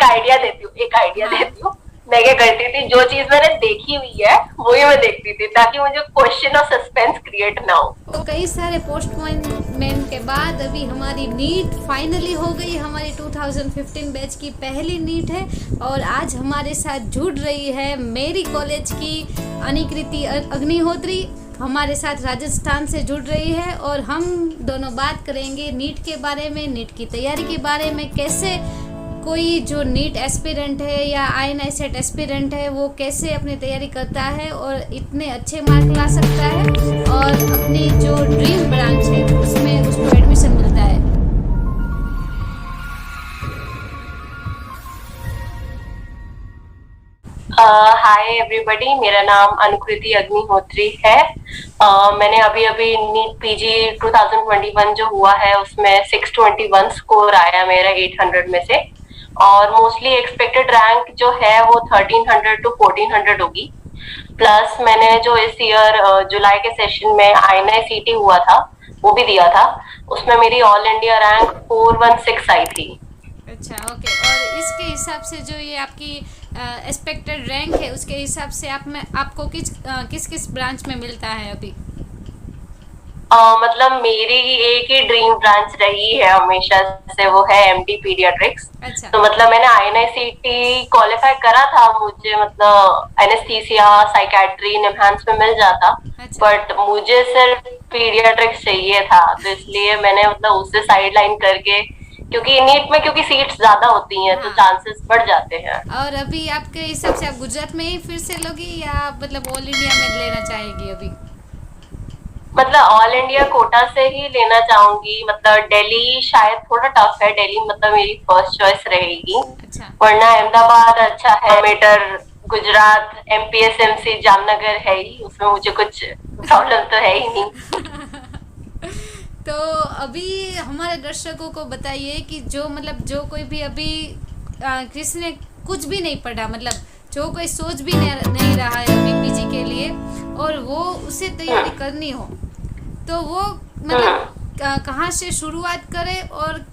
एक आइडिया देती हूँ। मैं क्या करती थी, जो चीज मैंने देखी हुई है वही मैं देखती थी, ताकि मुझे क्वेश्चन और सस्पेंस क्रिएट ना हो। तो कई सारे पोस्टपोनमेंट के बाद अभी हमारी नीट फाइनली हो गई। हमारी 2015 बैच की पहली नीट है और आज हमारे साथ जुड़ रही है मेरी कॉलेज की अनिकृति अग्निहोत्री, हमारे साथ राजस्थान से जुड़ रही है और हम दोनों बात करेंगे नीट के बारे में, नीट की तैयारी के बारे में, कैसे कोई जो नीट एस्पिरेंट है या INI सेट एस्पिरेंट है वो कैसे अपनी तैयारी करता है और इतने अच्छे मार्क ला सकता है और अपनी जो ड्रीम ब्रांच है उसमें उसको एडमिशन मिलता है। हाय एवरीबॉडी, मेरा नाम अनुकृति अग्निहोत्री है। मैंने अभी अभी नीट पीजी 2021 जो हुआ है उसमें 621 स्कोर आया मेरा 800 में से, और मोस्टली एक्सपेक्टेड रैंक जो है वो 1300 to 1400 होगी। प्लस मैंने जो इस ईयर जुलाई के सेशन में INI CT हुआ था वो भी दिया था, उसमें मेरी ऑल इंडिया रैंक 416 आई थी। अच्छा, ओके। और इसके हिसाब से जो ये आपकी एक्सपेक्टेड रैंक है उसके हिसाब से आपको किस किस ब्रांच में मिलता है अभी? मतलब मेरी एक ही ड्रीम ब्रांच रही है हमेशा से, वो है MD पीडियाट्रिक्स। अच्छा। तो मतलब मैंने INI CT क्वालिफाई करा था, मुझे मतलब एनेस्थीसिया साइकेट्री निम्हांस में मिल जाता। अच्छा। बट मुझे सिर्फ पीडियाट्रिक्स चाहिए था, तो इसलिए मैंने मतलब उससे साइड लाइन करके, क्योंकि नीट में क्योंकि सीट्स ज्यादा होती हैं तो हाँ। चांसेस बढ़ जाते हैं। और अभी आपके हिसाब से आप गुजरात में ही फिर से लोगी या मतलब ऑल इंडिया में लेना चाहेगी अभी? मतलब ऑल इंडिया कोटा से ही लेना चाहूंगी। मतलब दिल्ली शायद थोड़ा टफ है, दिल्ली मतलब मेरी फर्स्ट चॉइस रहेगी, अच्छा। वरना अहमदाबाद अच्छा है, मेटर, गुजरात, MPSMC जामनगर है ही, उसमें मुझे कुछ प्रॉब्लम तो है ही नहीं। तो अभी हमारे दर्शकों को बताइए कि जो मतलब जो कोई भी अभी किसी ने कुछ भी नहीं पढ़ा, मतलब जो कोई सोच भी नहीं रहा है अभी पीजी के लिए और वो उसे तैयारी करनी हो, तो वो मतलब कहाँ से शुरुआत करे और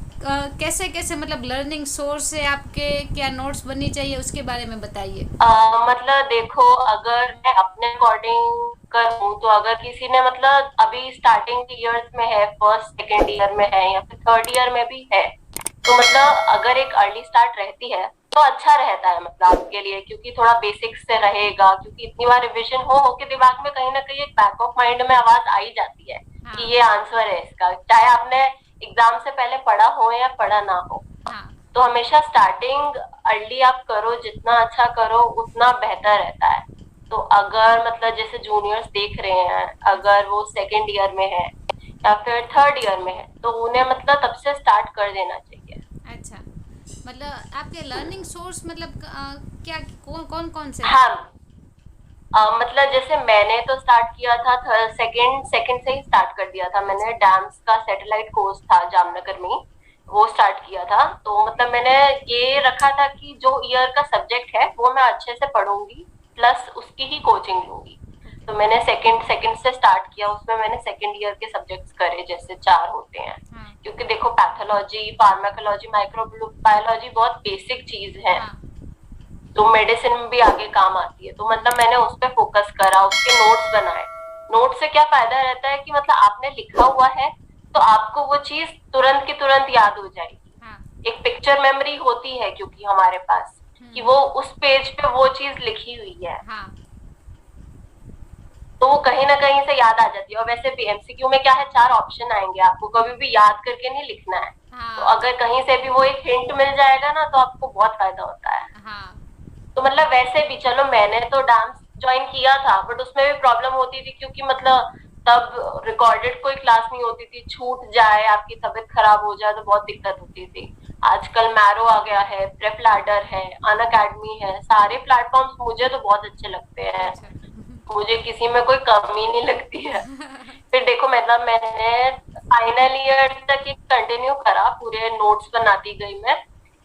कैसे कैसे मतलब लर्निंग सोर्स है आपके, क्या नोट्स बननी चाहिए उसके बारे में बताइए। मतलब देखो, अगर मैं अपने अकॉर्डिंग करूँ तो अगर किसी ने मतलब अभी स्टार्टिंग ईयर्स में है, फर्स्ट सेकेंड ईयर में है या फिर थर्ड ईयर में भी है, तो मतलब अगर एक अर्ली स्टार्ट रहती है तो अच्छा रहता है मतलब आपके लिए, क्योंकि थोड़ा बेसिक्स से रहेगा, क्योंकि इतनी बार रिविजन हो के दिमाग में कहीं ना कहीं एक बैक ऑफ माइंड में आवाज आ ही जाती है कि ये आंसर है इसका, चाहे आपने एग्जाम से पहले पढ़ा हो या पढ़ा ना हो। हाँ। तो हमेशा स्टार्टिंग अर्ली आप करो, जितना अच्छा करो उतना बेहतर रहता है। तो अगर मतलब जैसे जूनियर्स देख रहे हैं, अगर वो सेकेंड ईयर में है या फिर थर्ड ईयर में है, तो उन्हें मतलब तब से स्टार्ट कर देना चाहिए। अच्छा, मतलब आपके लर्निंग सोर्स मतलब क्या कौन कौन से? हाँ, मतलब जैसे मैंने तो स्टार्ट किया था सेकंड सेकंड से ही स्टार्ट कर दिया था मैंने। डांस का सैटेलाइट कोर्स था जामनगर में, वो स्टार्ट किया था। तो मतलब मैंने ये रखा था कि जो ईयर का सब्जेक्ट है वो मैं अच्छे से पढ़ूंगी, प्लस उसकी ही कोचिंग लूंगी। तो मैंने सेकंड सेकंड से स्टार्ट किया, उसमें मैंने सेकंड ईयर के सब्जेक्ट्स करे, जैसे 4 होते हैं। हाँ। क्योंकि देखो, पैथोलॉजी, फार्माकोलॉजी, माइक्रोबायोलॉजी बहुत बेसिक चीज है, हाँ। तो मेडिसिन में भी आगे काम आती है। तो मतलब मैंने उस पर फोकस करा, उसके नोट्स बनाए। नोट से क्या फायदा रहता है कि मतलब आपने लिखा हुआ है तो आपको वो चीज तुरंत की तुरंत याद हो जाएगी। हाँ। एक पिक्चर मेमोरी होती है क्योंकि हमारे पास, कि वो उस पेज पे वो चीज लिखी हुई है, हाँ। तो वो कहीं ना कहीं से याद आ जाती है। और वैसे भी MCQ में क्या है, 4 ऑप्शन आएंगे, आपको कभी भी याद करके नहीं लिखना है। तो हाँ। अगर कहीं से भी वो एक हिंट मिल जाएगा ना, तो आपको बहुत फायदा होता है। हाँ। तो मतलब वैसे भी चलो, मैंने तो डांस ज्वाइन किया था, बट उसमें भी प्रॉब्लम होती थी, क्योंकि मतलब तब रिकॉर्डेड कोई क्लास नहीं होती थी, छूट जाए, आपकी तबीयत खराब हो जाए तो बहुत दिक्कत होती थी। आजकल मैरो आ गया है, प्रेप लैडर है, अन अकेडमी है, सारे प्लेटफॉर्म्स मुझे तो बहुत अच्छे लगते हैं, अच्छा। मुझे किसी में कोई कमी नहीं लगती है। फिर देखो, मतलब मैंने फाइनल ईयर तक ये कंटिन्यू करा, पूरे नोट्स बनाती गई मैं।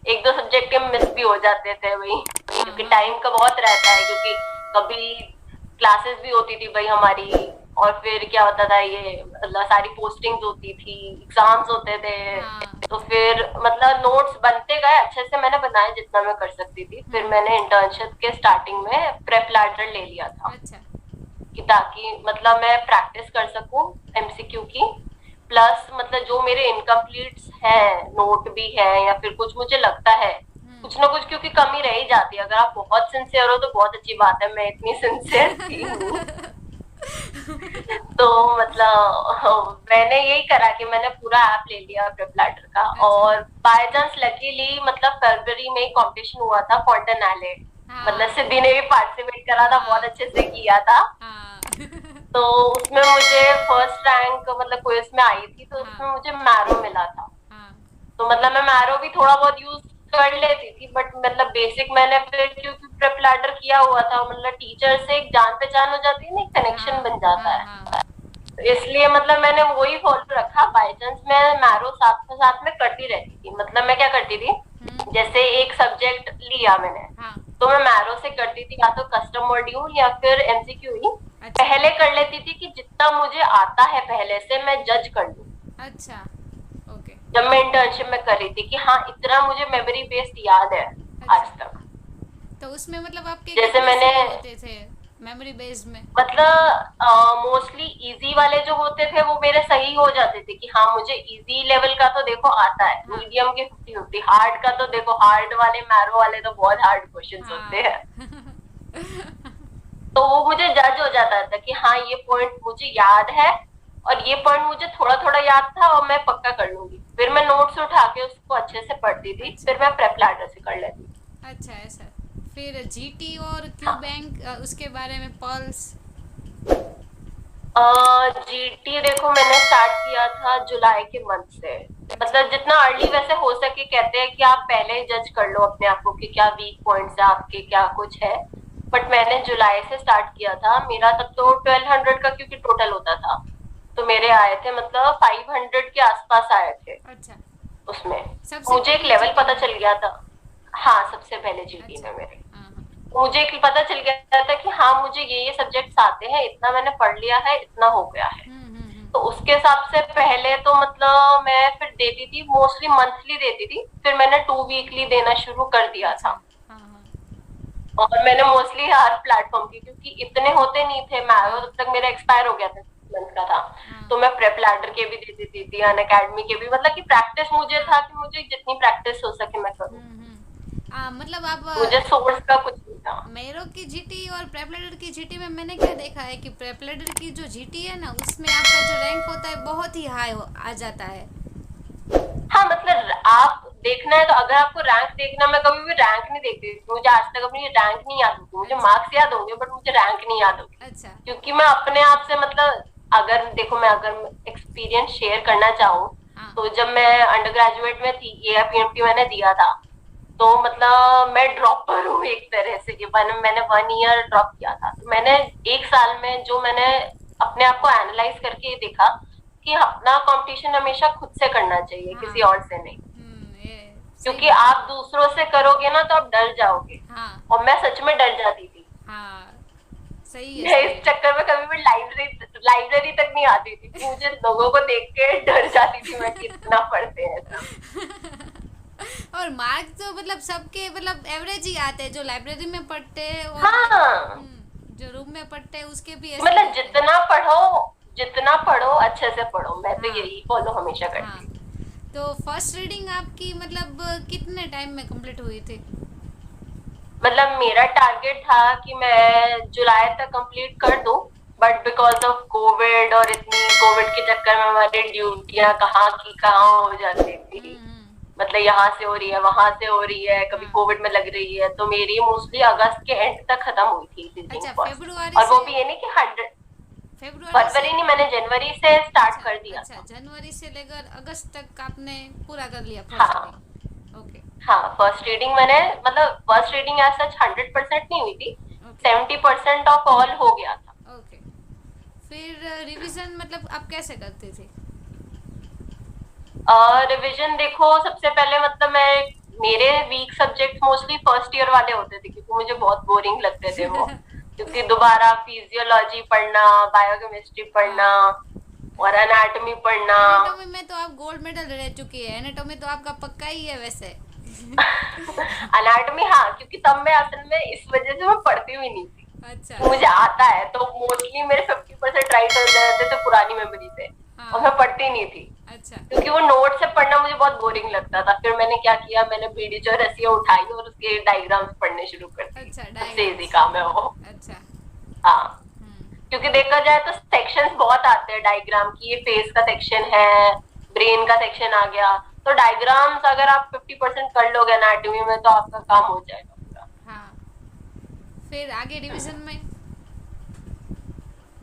एक दो सब्जेक्ट के मिस भी हो जाते थे भाई, क्योंकि टाइम का बहुत रहता है, क्योंकि कभी क्लासेस भी होती थी भाई हमारी और फिर क्या होता था, ये मतलब सारी पोस्टिंग्स होती थी, एग्जाम्स होते थे। हाँ। तो फिर मतलब नोट्स बनते गए अच्छे से, मैंने बनाए जितना मैं कर सकती थी। फिर मैंने इंटर्नशिप के स्टार्टिंग में प्रेप लैडर ले लिया था, अच्छा। कि ताकि मतलब मैं प्रैक्टिस कर सकूं एमसीक्यू की, प्लस मतलब जो मेरे इनकम्प्लीट्स हैं, नोट भी है या फिर कुछ मुझे लगता है कुछ ना कुछ, क्योंकि कमी रह ही जाती है। अगर आप बहुत सिंसियर हो तो बहुत अच्छी बात है, मैं इतनी सिंसियर थी हूँ। तो मतलब मैंने यही करा कि मैंने पूरा ऐप ले लिया प्रिपलैटर का। अच्छा। और बाय चांस लकीली मतलब फरवरी में ही कंपटीशन हुआ था फॉन्टेनाले, मतलब हाँ। सिद्धि ने भी पार्टिसिपेट करा था, बहुत हाँ। अच्छे से किया था। हाँ। तो उसमें मुझे फर्स्ट रैंक मतलब क्विज में आई थी, तो हाँ। उसमें मुझे मैरो मिला था। हाँ। तो मतलब मैं मैरो भी थोड़ा बहुत यूज कर लेती थी, बट मतलब बेसिक मैंने फिर क्योंकि प्रेप लैडर किया हुआ था, मतलब टीचर से एक जान पहचान हो जाती है ना, एक कनेक्शन हाँ। बन जाता हाँ। है। हाँ। तो इसलिए मतलब मैंने वही फॉलो रखा। बाई चांस मैं मैरो साथ साथ में करती रहती थी। मतलब मैं क्या करती थी, जैसे एक सब्जेक्ट लिया मैंने, हाँ। तो मैं मैरो से करती थी या तो कस्टम मॉड्यूल या फिर एमसीक्यू ही अच्छा। पहले कर लेती थी, कि जितना मुझे आता है पहले से मैं जज कर लूं। अच्छा। ओके। जब मैं इंटर्नशिप में कर रही थी कि हाँ इतना मुझे मेमोरी बेस्ड याद है आज अच्छा। तक। तो उसमें मतलब आपके जैसे कितने मैंने सही होते थे मेमोरी बेस्ड में? मतलब मोस्टली इजी वाले जो होते थे वो मेरे सही हो जाते थे, कि हाँ मुझे इजी लेवल का तो देखो आता है, हाँ। मीडियम के 50-50, हार्ड का तो देखो, हार्ड वाले मैरो वाले तो बहुत हार्ड क्वेश्चंस होते हाँ। हैं। तो वो मुझे जज हो जाता था कि हाँ ये पॉइंट मुझे याद है और ये पॉइंट मुझे थोड़ा थोड़ा याद था और मैं पक्का कर लूंगी। फिर मैं नोट्स उठा के उसको अच्छे से पढ़ती थी, अच्छा। फिर मैं प्रेप लैडर से कर लेती थी। अच्छा ऐसा। फिर जीटी और क्यू हाँ। बैंक उसके बारे में पल्स? जीटी देखो मैंने स्टार्ट किया था जुलाई के मंथ से। अच्छा। मतलब जितना अर्ली वैसे हो सके, कहते हैं कि आप पहले ही जज कर लो अपने आप को कि क्या वीक पॉइंट्स है आपके, क्या कुछ है। बट मैंने जुलाई से स्टार्ट किया था। मेरा तब तो 1200 का क्योंकि टोटल होता था, तो मेरे आए थे मतलब 500 के आसपास आए थे अच्छा। उसमें। सबसे मुझे एक पहले लेवल जीटी पता में? चल गया था। हाँ सबसे पहले जीटी अच्छा। में मेरे, हाँ। हाँ। मुझे एक पता चल गया था कि हाँ मुझे ये सब्जेक्ट्स आते हैं, इतना मैंने पढ़ लिया है, इतना हो गया है। तो उसके हिसाब से पहले तो मतलब मैं फिर देती थी, मोस्टली मंथली देती थी, फिर मैंने 2 वीकली देना शुरू कर दिया अच्छा। था। हाँ। हाँ। और मैंने मोस्टली हर प्लेटफॉर्म की, क्योंकि इतने होते नहीं थे, मैरो हाँ। तब तक मेरा एक्सपायर हो गया था, 6 मंथ का था। हाँ। तो मैं प्रेप लैडर के भी दे देती थी, अन अकेडमी के भी, मतलब कि प्रैक्टिस मुझे हाँ। था कि मुझे जितनी प्रैक्टिस हो सके मैं करूँ। मतलब आप मुझे सोर्स का कुछ नहीं था। मेरो की जीटी और प्रेपलेटर की जीटी में मैंने क्या देखा है कि प्रेपलेटर की जो जीटी है ना उसमें आपका जो रैंक होता है बहुत ही हाई आ जाता है। हाँ मतलब आप देखना है तो, अगर आपको रैंक देखना, मैं कभी भी रैंक नहीं देखती थी, मुझे आज तक अपनी रैंक नहीं याद होती। मुझे अच्छा। मार्क्स याद होंगे बट मुझे रैंक नहीं याद होगी, अच्छा। क्योंकि मैं अपने आप से मतलब, अगर देखो मैं अगर एक्सपीरियंस शेयर करना चाहूँ, हाँ। तो जब मैं अंडर ग्रेजुएट में थी, एआईपीएमटी मैंने दिया था। तो मतलब मैं ड्रॉपर हूँ एक तरह से, कि मैंने 1 ईयर ड्रॉप किया था। तो मैंने 1 साल में जो मैंने अपने आप को एनालाइज करके ये देखा कि अपना कंपटीशन हमेशा खुद से करना चाहिए, हाँ। किसी और से नहीं। ये सही क्योंकि बात है। आप दूसरों से करोगे ना तो आप डर जाओगे, हाँ। और मैं सच में डर जाती थी। हाँ। सही है, मैं सही इस है। चक्कर में कभी भी लाइब्रेरी तक नहीं आती थी, कि मुझे लोगों को देख के डर जाती थी मैं, कितना पढ़ते हैं सब। और मार्क्स तो मतलब सबके मतलब एवरेज ही आते हैं, जो लाइब्रेरी में पढ़ते हैं और हाँ जो रूम में पढ़ते हैं उसके भी ऐसे ही मतलब रहते हैं। जितना पढ़ो अच्छे से पढ़ो, मैं तो हाँ। यही फॉलो हमेशा हाँ। करती हूँ। तो फर्स्ट रीडिंग आपकी मतलब कितने टाइम में कंप्लीट हुई थी? मतलब मेरा टारगेट था कि मैं जुलाई तक कंप्लीट कर दूं, बट बिकॉज ऑफ कोविड, और इतनी कोविड के चक्कर में हमारी ड्यूटियां कहाँ की कहाँ हो जाती थी। मतलब यहाँ से हो रही है, वहां से हो रही है, कभी हाँ। कोविड में लग रही है, तो मेरी मोस्टली अगस्त के एंड तक खत्म हुई थी रीडिंग अच्छा, फर्स्ट। फेब्रुआरी और से? वो भी ये नहीं कि 100, फेब्रुआरी से? फरवरी नहीं, मैंने जनवरी से स्टार्ट अच्छा। कर दिया अच्छा, था। जनवरी से लेकर अगस्त तक आपने पूरा कर लिया फर्स्ट हाँ। रीडिंग? ओके। हाँ फर्स्ट रीडिंग मैंने, मतलब फर्स्ट रीडिंग एज सच 100% नहीं हुई थी, ओके। 70% ऑफ ऑल हो गया था। ओके। फिर रिवीजन मतलब आप कैसे करते थे? रिवीजन देखो, सबसे पहले मतलब मैं, मेरे week subject mostly first year वाले होते थे, क्योंकि मुझे बहुत बोरिंग लगते थे वो, क्योंकि दोबारा फिजियोलॉजी पढ़ना, बायोकेमिस्ट्री पढ़ना और एनाटॉमी पढ़ना। एनाटॉमी में तो आप गोल्ड मेडल रह चुकी है, एनाटॉमी तो आपका पक्का ही है वैसे। एनाटॉमी हाँ, क्योंकि तब मैं असल में इस वजह से मैं पढ़ती हुई नहीं थी। अच्छा। मुझे आता है तो मोस्टली मेरे 50% राइट हो जाते थे पुरानी मेमोरी से। हाँ। और मैं पढ़ती नहीं थी। अच्छा। क्योंकि वो नोट से पढ़ना मुझे बहुत बोरिंग लगता था। फिर मैंने क्या किया, मैंने बीडी चौरसिया उठाई और उसके डायग्राम्स पढ़ने शुरू कर दिए। अच्छा, सबसे इजी काम है वो। अच्छा। हाँ, क्योंकि देखा जाए तो सेक्शंस बहुत आते हैं डायग्राम की। ये फेस का सेक्शन है, ब्रेन का सेक्शन आ गया, तो डायग्राम्स अगर आप 50% कर लोगे एनाटॉमी में तो आपका काम हो जाएगा पूरा। हाँ, फिर आगे रिवीजन में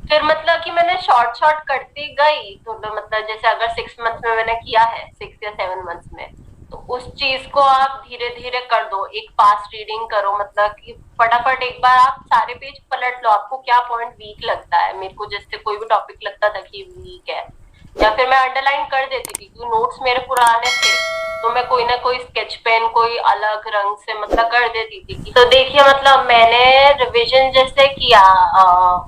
फिर मतलब कि मैंने शॉर्ट शॉर्ट करती गई। तो मतलब जैसे अगर 6 मंथ में मैंने किया है, 6 या 7 मंथ्स में, तो उस चीज को आप धीरे धीरे कर दो। एक फास्ट रीडिंग करो, मतलब कि फटाफट एक बार आप सारे पेज पलट लो, आपको क्या पॉइंट वीक लगता है। मेरे को जैसे कोई भी टॉपिक लगता था कि वीक है, या फिर मैं अंडरलाइन कर देती थी, क्योंकि नोट्स मेरे पुराने थे, तो मैं कोई ना कोई स्केच पेन कोई अलग रंग से मतलब कर देती थी। तो देखिए मतलब मैंने रिवीजन जैसे किया,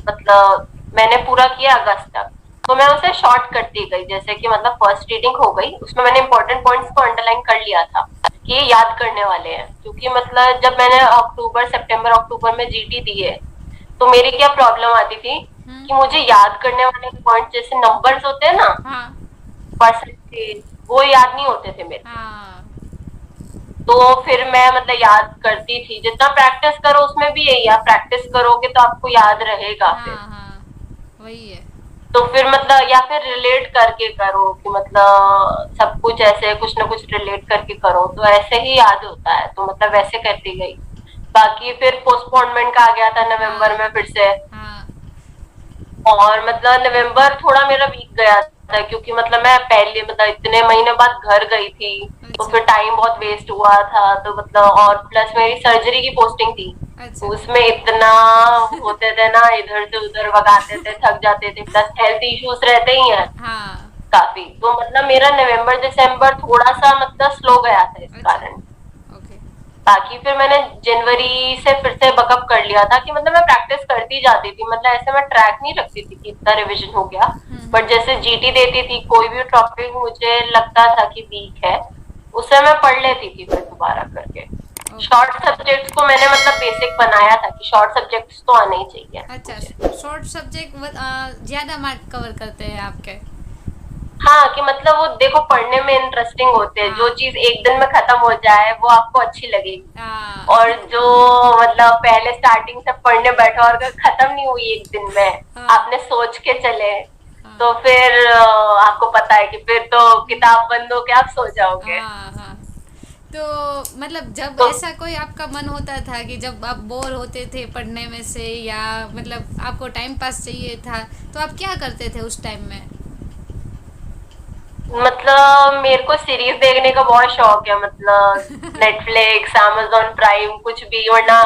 मतलब मैंने पूरा किया अगस्त तक, तो मैं उसे शॉर्ट करती गई। जैसे कि मतलब फर्स्ट रीडिंग हो गई, उसमें मैंने इंपॉर्टेंट पॉइंट्स को अंडरलाइन कर लिया था कि ये याद करने वाले हैं। क्योंकि मतलब जब मैंने सितंबर अक्टूबर में जीटी दिए, तो मेरी क्या प्रॉब्लम आती थी कि मुझे याद करने वाले पॉइंट जैसे नंबर्स होते हैं ना, हाँ। परसेंटेज, वो याद नहीं होते थे मेरे। हाँ। तो फिर मैं मतलब याद करती थी। जितना प्रैक्टिस करो, उसमें भी यही, आप प्रैक्टिस करोगे तो आपको याद रहेगा। फिर हाँ। हाँ, वही है। तो फिर मतलब या फिर रिलेट करके करो कि मतलब सब कुछ ऐसे कुछ ना कुछ रिलेट करके करो, तो ऐसे ही याद होता है। तो मतलब वैसे करती गई। बाकी फिर पोस्टपोनमेंट का आ गया था नवंबर में फिर से। हाँ। और मतलब नवंबर थोड़ा मेरा वीक गया था, क्योंकि मतलब मैं पहले मतलब इतने महीने बाद घर गई थी, तो अच्छा। फिर टाइम बहुत वेस्ट हुआ था। तो मतलब और प्लस मेरी सर्जरी की पोस्टिंग थी, अच्छा। उसमें इतना होते थे ना, इधर से उधर भगाते थे, थक जाते थे, प्लस हेल्थ इश्यूज रहते ही हैं हाँ। काफी। तो मतलब मेरा नवंबर दिसंबर थोड़ा सा मतलब स्लो गया था इस अच्छा। कारण। ओके। बाकी फिर मैंने जनवरी से फिर से बकअप कर लिया था कि मतलब मैं प्रैक्टिस करती जाती थी। मतलब ऐसे मैं ट्रैक नहीं रखती थी कि इतना रिवीजन हो गया, बट जैसे जीटी देती थी, कोई भी टॉपिक मुझे लगता था कि वीक है, उसे मैं पढ़ लेती थी फिर दोबारा करके। शॉर्ट सब्जेक्ट्स को मैंने मतलब बेसिक बनाया था कि शॉर्ट सब्जेक्ट्स तो आने ही चाहिए अच्छा, मुझे। शॉर्ट सब्जेक्ट ज्यादा मार्क कवर करते हैं आपके। हाँ, कि मतलब वो देखो पढ़ने में इंटरेस्टिंग होते हैं। हाँ। जो चीज एक दिन में खत्म हो जाए वो आपको अच्छी लगेगी, हाँ। और जो मतलब पहले स्टार्टिंग से पढ़ने बैठा और अगर खत्म नहीं हुई एक दिन में, हाँ। आपने सोच के चले, हाँ। तो फिर आपको पता है कि फिर तो किताब बंद हो के आप सो जाओगे। हाँ। हाँ, तो मतलब जब तो ऐसा कोई आपका मन होता था कि जब आप बोर होते थे पढ़ने में से, या मतलब आपको टाइम पास चाहिए था, तो आप क्या करते थे उस टाइम में? मतलब मेरे को सीरीज देखने का बहुत शौक है, मतलब नेटफ्लिक्स, अमेजोन प्राइम, कुछ भी। वरना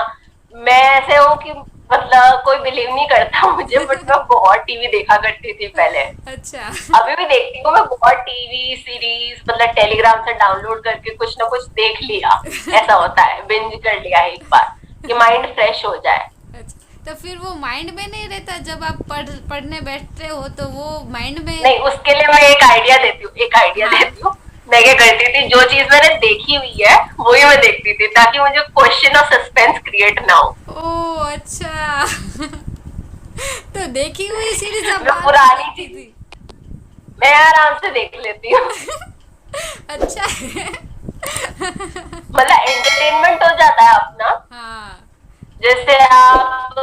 मैं ऐसे हूँ कि मतलब कोई बिलीव नहीं करता मुझे, बट मैं बहुत टीवी देखा करती थी पहले। अच्छा। अभी भी देखती हूँ मैं बहुत टीवी सीरीज, मतलब टेलीग्राम से डाउनलोड करके कुछ ना कुछ देख लिया। ऐसा होता है, बिंज कर लिया एक बार कि माइंड फ्रेश हो जाए। अच्छा, तो फिर वो माइंड में नहीं रहता जब आप पढ़ने बैठते हो, तो वो माइंड में। नहीं, उसके लिए मैं एक आइडिया देती हूँ, एक आइडिया हाँ। देती हूँ। मैं क्या करती थी, जो चीज मैंने देखी हुई है वही मैं देखती थी, ताकि मुझे क्वेश्चन और सस्पेंस क्रिएट ना हो। ओ अच्छा। तो देखी हुई सीरीज आप मैं बार बार पुरानी देखती चीज थी? मैं आराम से देख लेती हूँ। अच्छा है। मतलब एंटरटेनमेंट हो जाता है अपना। हाँ। जैसे आप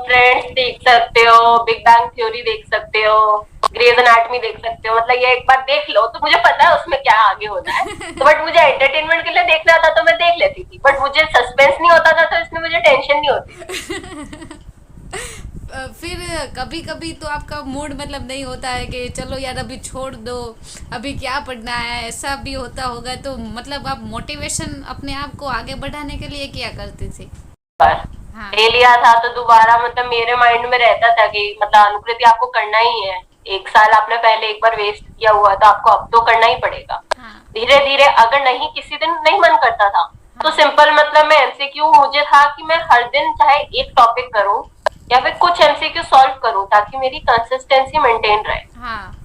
फ्रेंड्स देख सकते हो, बिग बैंग थ्योरी देख सकते हो, ग्रेज एनाटॉमी देख सकते हो। मतलब ये एक बार देख लो तो मुझे पता है उसमें क्या आगे होना है। तो बट मुझे एंटरटेनमेंट के लिए देखना था तो मैं देख लेती थी, बट मुझे सस्पेंस नहीं होता था तो इसमें मुझे टेंशन नहीं होती थी। फिर कभी कभी तो आपका मूड मतलब नहीं होता है कि चलो यार अभी छोड़ दो, अभी क्या पढ़ना है, ऐसा भी होता होगा। तो मतलब आप मोटिवेशन अपने आप को आगे बढ़ाने के लिए क्या करती थी? पर हाँ। ले लिया था तो दोबारा मतलब मेरे माइंड में रहता था कि मतलब अनुकृति आपको करना ही है। 1 साल आपने पहले एक बार वेस्ट किया हुआ तो आपको अब तो करना ही पड़ेगा। हाँ। धीरे धीरे अगर नहीं, किसी दिन नहीं मन करता था तो हाँ। सिंपल मतलब मैं एमसीक्यू, मुझे था कि मैं हर दिन चाहे एक टॉपिक करूं, या फिर कुछ एमसीक्यू सॉल्व करूं ताकि मेरी कंसिस्टेंसी मेंटेन रहे। हाँ,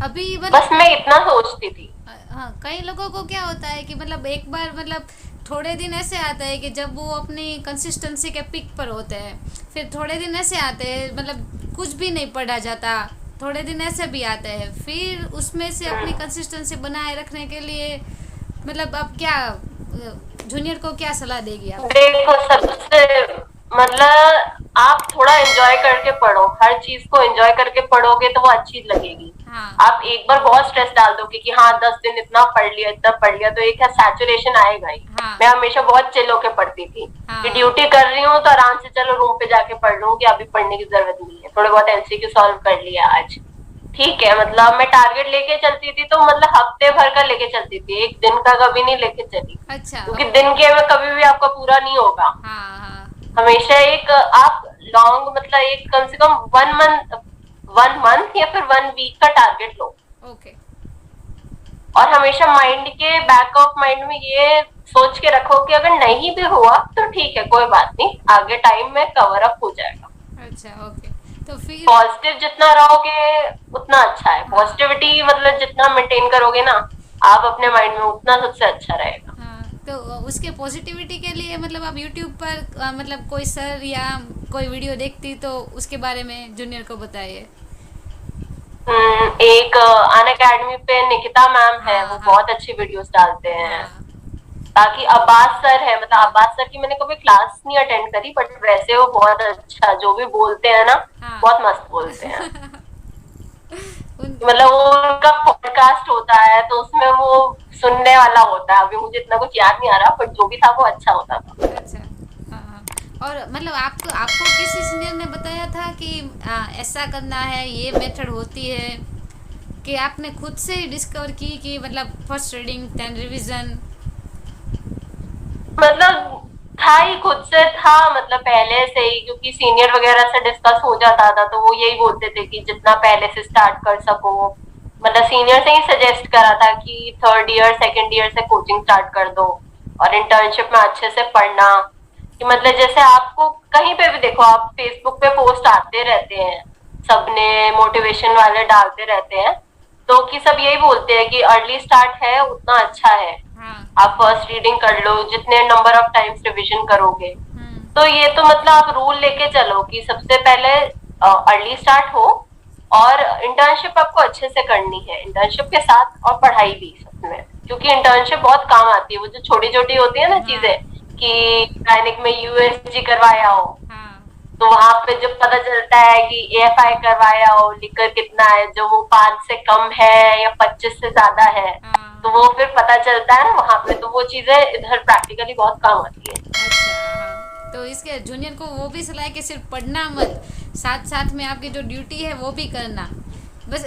अभी बस मतलब मैं इतना सोचती थी। हाँ, कई लोगों को क्या होता है कि मतलब एक बार मतलब थोड़े दिन ऐसे आता है कि जब वो अपनी कंसिस्टेंसी के पिक पर होते हैं, फिर थोड़े दिन ऐसे आते हैं मतलब कुछ भी नहीं पढ़ा जाता, थोड़े दिन ऐसे भी आते हैं, फिर उसमें से अपनी कंसिस्टेंसी बनाए रखने के लिए मतलब अब क्या जूनियर को क्या सलाह देगी आप? देखो सबसे मतलब आप थोड़ा एंजॉय करके पढ़ो, हर चीज को एंजॉय करके पढ़ोगे तो वो अच्छी लगेगी। हाँ, आप एक बार बहुत स्ट्रेस डाल दोगे कि हाँ 10 दिन इतना पढ़ लिया इतना पढ़ लिया, तो एक है सैचुरेशन आएगा ही। हाँ, मैं हमेशा बहुत चिल होके पढ़ती थी कि हाँ, ड्यूटी कर रही हूँ तो आराम से चलो रूम पे जाके पढ़ लूंगी, अभी पढ़ने की जरूरत नहीं है, थोड़े बहुत एमसीक्यू सॉल्व कर लिया आज, ठीक है। मतलब मैं टारगेट लेके चलती थी तो मतलब हफ्ते भर का लेके चलती थी, एक दिन का कभी नहीं लेके चली, अच्छा, क्योंकि ओके, दिन के में कभी भी आपका पूरा नहीं होगा। हाँ, हाँ, हमेशा एक आप लॉन्ग मतलब एक कम से कम 1 मंथ या फिर 1 वीक का टारगेट लो। ओके, और हमेशा माइंड के बैक ऑफ माइंड में ये सोच के रखो कि अगर नहीं भी हुआ तो ठीक है, कोई बात नहीं, आगे टाइम में कवर अप हो जाएगा। अच्छा, ओके, तो फिर पॉजिटिव जितना रहोगे उतना अच्छा है, हाँ, पॉजिटिविटी मतलब जितना मेंटेन करोगे ना आप अपने माइंड में, उतना सबसे अच्छा रहेगा। हाँ, तो उसके पॉजिटिविटी के लिए मतलब आप यूट्यूब पर मतलब कोई सर या कोई वीडियो देखती तो उसके बारे में जूनियर को बताइए। एक अन अकेडमी पे निकिता मैम है, हाँ, वो हाँ, बहुत अच्छी वीडियोस डालते हैं। हाँ, बाकी अब्बास सर है, मतलब अब्बास सर की मैंने कभी क्लास नहीं अटेंड करी, बट वैसे वो बहुत अच्छा जो भी बोलते हैं ना, हाँ, बहुत मस्त बोलते हैं। उन मतलब वो उनका पॉडकास्ट होता है तो उसमें वो सुनने वाला होता है, अभी मुझे इतना कुछ याद नहीं आ रहा, बट जो भी था वो अच्छा होता था। अच्छा, हाँ, हाँ, और मतलब आपको आपको किसी सीनियर ने बताया था कि ऐसा करना है, ये मेथड होती है, कि आपने खुद से ही डिस्कवर की कि मतलब फर्स्ट रीडिंग देन रिवीजन? मतलब था ही खुद से था, मतलब पहले से ही, क्योंकि सीनियर वगैरह से डिस्कस हो जाता था तो वो यही बोलते थे कि जितना पहले से स्टार्ट कर सको। मतलब सीनियर से ही सजेस्ट करा था कि 3rd ईयर 2nd ईयर से कोचिंग स्टार्ट कर दो और इंटर्नशिप में अच्छे से पढ़ना। कि मतलब जैसे आपको कहीं पे भी देखो, आप फेसबुक पे पोस्ट आते रहते हैं, सबने मोटिवेशन वाले डालते रहते हैं, तो कि सब यही बोलते हैं कि अर्ली स्टार्ट है उतना अच्छा है, हाँ, आप फर्स्ट रीडिंग कर लो, जितने नंबर ऑफ टाइम्स रिवीजन करोगे। हम्म, तो ये तो मतलब आप रूल लेके चलो कि सबसे पहले अर्ली स्टार्ट हो, और इंटर्नशिप आपको अच्छे से करनी है, इंटर्नशिप के साथ और पढ़ाई भी साथ में, क्योंकि इंटर्नशिप बहुत काम आती है। वो जो छोटी छोटी होती है ना हाँ, चीजें, कि गायनिक में यूएसजी करवाया हो, हाँ, तो वहां पे जब पता चलता है कि एएफआई करवाया हो, लिकर कितना है, जो वो 5 से कम है या 25 से ज्यादा है, हाँ, तो वो फिर पता चलता है ना वहां पे, तो वो चीजें इधर प्रैक्टिकली बहुत काम आती है। अच्छा, हाँ, तो इसके जूनियर को वो भी सलाह है कि सिर्फ पढ़ना मत, साथ साथ में आपकी जो ड्यूटी है वो भी करना। बस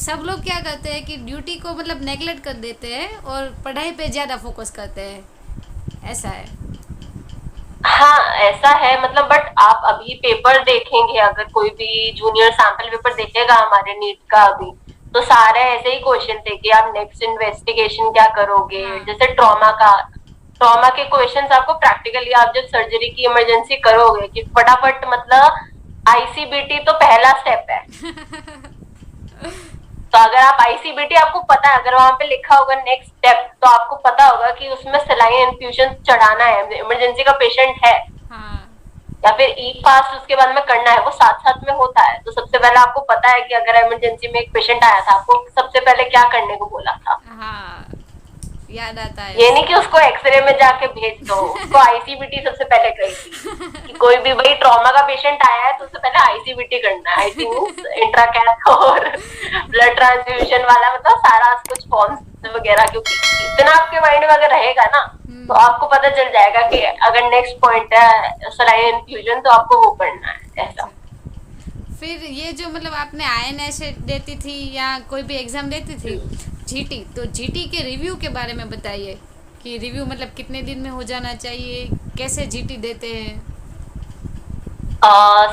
सब लोग क्या करते हैं कि ड्यूटी को मतलब नेगलेक्ट कर देते हैं और पढ़ाई पे ज़्यादा फोकस करते हैं, ऐसा है। हाँ ऐसा है, मतलब बट आप अभी पेपर देखेंगे, अगर कोई भी जूनियर सैंपल पेपर देखेगा हमारे नीट का अभी, तो सारे ऐसे ही क्वेश्चन थे कि आप नेक्स्ट इन्वेस्टिगेशन क्या करोगे। हाँ, जैसे ट्रॉमा के क्वेश्चंस आपको प्रैक्टिकली, आप जब सर्जरी की इमरजेंसी करोगे कि फटाफट, मतलब आईसीबीटी तो पहला स्टेप है। तो अगर आप आईसीबीटी आपको पता है, अगर वहां पे लिखा होगा नेक्स्ट स्टेप, तो आपको पता होगा कि उसमें सलाइन इन्फ्यूजन चढ़ाना है, इमरजेंसी का पेशेंट है, हाँ, या फिर ई फास्ट उसके बाद में करना है, वो साथ साथ में होता है। तो सबसे पहले आपको पता है कि अगर इमरजेंसी में एक पेशेंट आया था, आपको सबसे पहले क्या करने को बोला था। हाँ, याद आता है ये नहीं उससे। कि उसको एक्सरे में जाके भेज दो, उसको आईसीबीटी सबसे पहले कही थी कि कोई भी भाई ट्रॉमा का पेशेंट आया है तो उससे पहले आईसीबीटी करना है। आईसी मींस इंट्राकैथ और ब्लड ट्रांसफ्यूजन वाला, मतलब सारा कुछ फॉर्म्स वगैरह, क्योंकि इतना आपके माइंड में अगर रहेगा ना तो आपको पता चल जाएगा कि अगर नेक्स्ट पॉइंट है सलाइन इन्फ्यूजन तो आपको वो करना है, अच्छा, ऐसा। फिर ये जो मतलब आपने आईएनएस देती थी या कोई भी एग्ज़ाम देती थी, जीटी, तो जीटी के रिव्यू के बारे में बताइए कि रिव्यू मतलब कितने दिन में हो जाना चाहिए, कैसे जीटी देते हैं?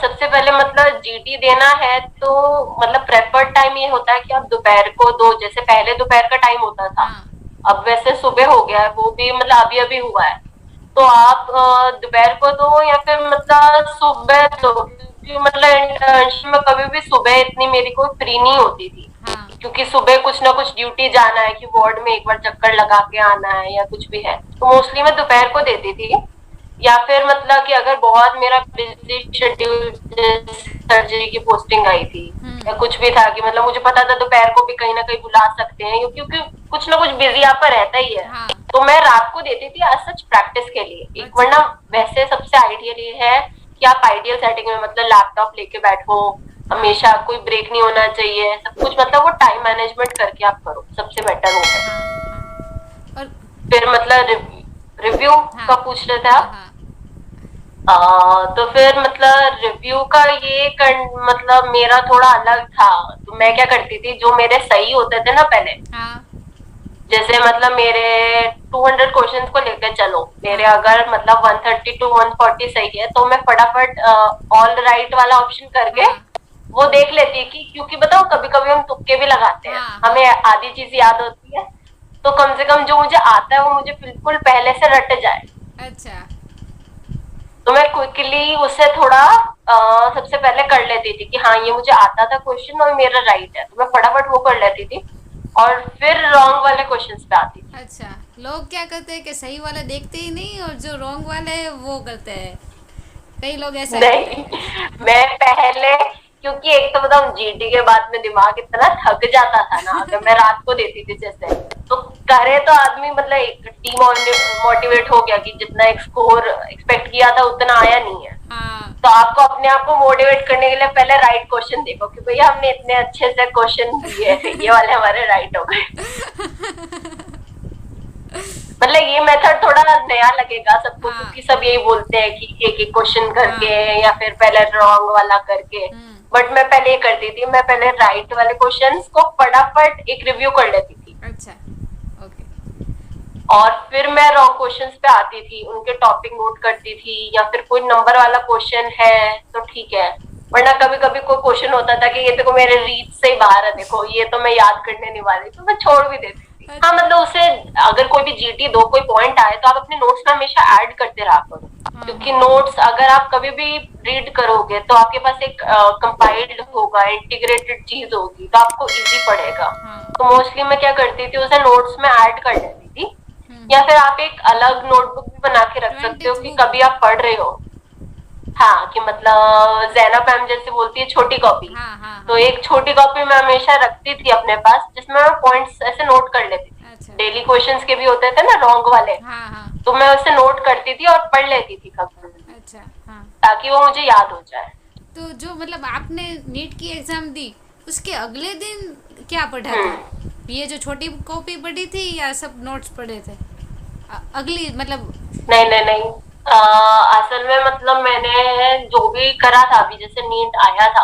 सबसे पहले मतलब जीटी देना है तो मतलब प्रेफर्ड टाइम ये होता है कि आप दोपहर को दो, जैसे पहले दोपहर का टाइम होता था, हाँ, अब वैसे सुबह हो गया है, वो भी मतलब अभी अभी हुआ है। तो आप दोपहर को दो या फिर मतलब सुबह दो, क्योंकि मतलब इंटर्नशिप में कभी भी सुबह इतनी मेरी कोई फ्री नहीं होती थी, हाँ क्योंकि सुबह कुछ ना कुछ ड्यूटी जाना है कि वार्ड में एक बार चक्कर लगा के आना है या कुछ भी है, तो मोस्टली मैं दोपहर को देती थी। या फिर मतलब कि अगर बहुत मेरा बिजी शेड्यूल, सर्जरी की पोस्टिंग आई थी या कुछ भी था कि मतलब मुझे पता था दोपहर को भी कहीं ना कहीं बुला सकते हैं, क्योंकि कुछ ना कुछ बिजी आपका रहता ही है, हाँ तो मैं रात को देती थी एज सच प्रैक्टिस के लिए। एक अच्छा वरना वैसे सबसे आइडियल ये है कि आप आइडियल सेटिंग में मतलब लैपटॉप लेके बैठो, हमेशा कोई ब्रेक नहीं होना चाहिए, सब कुछ मतलब वो टाइम मैनेजमेंट करके आप करो, सबसे बेटर वो है। हाँ हाँ और फिर मतलब रिव्यू हाँ का पूछ रहे थे हाँ आप। हाँ तो फिर मतलब रिव्यू का ये मतलब मेरा थोड़ा अलग था। तो मैं क्या करती थी, जो मेरे सही होते थे ना पहले, हाँ जैसे मतलब मेरे 200 क्वेश्चंस को लेकर चलो, मेरे हाँ अगर मतलब 130 to 140 सही है, तो मैं फटाफट ऑल राइट वाला ऑप्शन करके हाँ वो देख लेती कि, क्योंकि बताओ कभी कभी हम तुक्के भी लगाते हैं, हाँ हमें हाँ आधी चीज याद होती है, तो कम से कम जो मुझे आता है वो मुझे बिल्कुल पहले से रट जाए। अच्छा तो मैं क्विकली उससे थोड़ा सबसे पहले कर लेती थी कि हाँ ये मुझे आता था क्वेश्चन और मेरा राइट है, तो मैं फटाफट वो कर लेती थी और फिर रॉन्ग वाले क्वेश्चंस पे आती थी। अच्छा लोग क्या करते हैं कि सही वाला देखते ही नहीं और जो रॉन्ग वाला है वो करते हैं, कई लोग ऐसा करते नहीं, हैं। मैं पहले, क्योंकि एक तो बताऊं जीटी के बाद में दिमाग इतना थक जाता था ना, अगर मैं रात को देती थी जैसे, तो करे तो आदमी मतलब एक टीम मोटिवेट हो गया कि जितना एक स्कोर एक्सपेक्ट किया था उतना आया नहीं है, हाँ तो आपको अपने आप को मोटिवेट करने के लिए पहले राइट क्वेश्चन देखो कि भैया हमने इतने अच्छे से क्वेश्चन दिए हैं, ये वाले हमारे राइट हो गए। मतलब ये मेथड थोड़ा नया लगेगा सबको, हाँ क्योंकि सब यही बोलते हैं कि एक एक क्वेश्चन करके हाँ या फिर पहले रॉन्ग वाला करके, हम्म बट मैं पहले ये करती थी, मैं पहले राइट वाले क्वेश्चंस को फटाफट एक रिव्यू कर लेती थी, अच्छा ओके और फिर मैं रॉन्ग क्वेश्चंस पे आती थी, उनके टॉपिक नोट करती थी, या फिर कोई नंबर वाला क्वेश्चन है तो ठीक है, वरना कभी कभी कोई क्वेश्चन होता था कि ये देखो मेरे रीच से ही बाहर है, देखो ये तो मैं याद करने नहीं वाली, तो मैं छोड़ भी देती थी। हाँ अच्छा मतलब उसे, अगर कोई भी जीटी दो कोई पॉइंट आए तो आप अपने नोट्स में हमेशा ऐड करते रहा करो, हाँ क्योंकि हाँ नोट्स अगर आप कभी भी रीड करोगे तो आपके पास एक कंपाइल्ड होगा, इंटीग्रेटेड चीज होगी, तो आपको इजी पड़ेगा। हाँ तो मोस्टली मैं क्या करती थी, उसे नोट्स में ऐड कर लेती थी, या हम्म फिर आप एक अलग नोटबुक भी बना के रख सकते हो 20th कि बुक कभी आप पढ़ रहे हो। हाँ, कि मतलब जैनब मैम जैसे बोलती है छोटी कॉपी, हाँ हाँ तो हाँ एक छोटी कॉपी मैं हमेशा रखती थी अपने पास, जिसमें मैं पॉइंट्स ऐसे नोट कर लेती थी, अच्छा डेली क्वेश्चंस के भी होते थे ना रॉन्ग वाले, हाँ हाँ तो मैं उसे नोट करती थी और पढ़ लेती थी कभी, अच्छा हाँ ताकि वो मुझे याद हो जाए। तो जो मतलब आपने नीट की एग्जाम दी उसके अगले दिन क्या पढ़ा था, हम्म ये जो छोटी कॉपी पढ़ी थी या सब नोट्स पढ़े थे, अगली मतलब नहीं नहीं नहीं, असल में मतलब मैंने जो भी करा था अभी, जैसे नीट आया था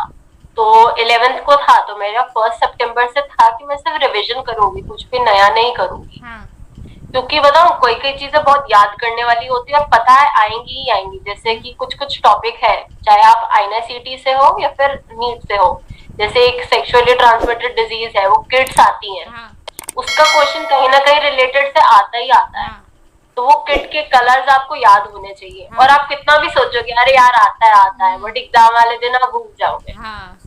तो 11th को था, तो मेरा 1 सितंबर से था कि मैं सिर्फ रिवीजन करूंगी, कुछ भी नया नहीं करूंगी, हाँ क्योंकि बताऊं कोई कोई चीजें बहुत याद करने वाली होती है और पता है आएंगी ही आएंगी, जैसे कि कुछ कुछ टॉपिक है, चाहे आप आईएनएसईटी से हो या फिर नीट से हो, जैसे एक सेक्सुअली ट्रांसमिटेड डिजीज है, वो किड्स आती है, हाँ उसका क्वेश्चन कहीं ना कहीं रिलेटेड से आता ही आता है, हाँ तो वो किट के कलर्स आपको याद होने चाहिए, हाँ और आप कितना भी सोचोगे अरे यार आता है, बट एग्जाम वाले दिन आप भूल जाओगे। हाँ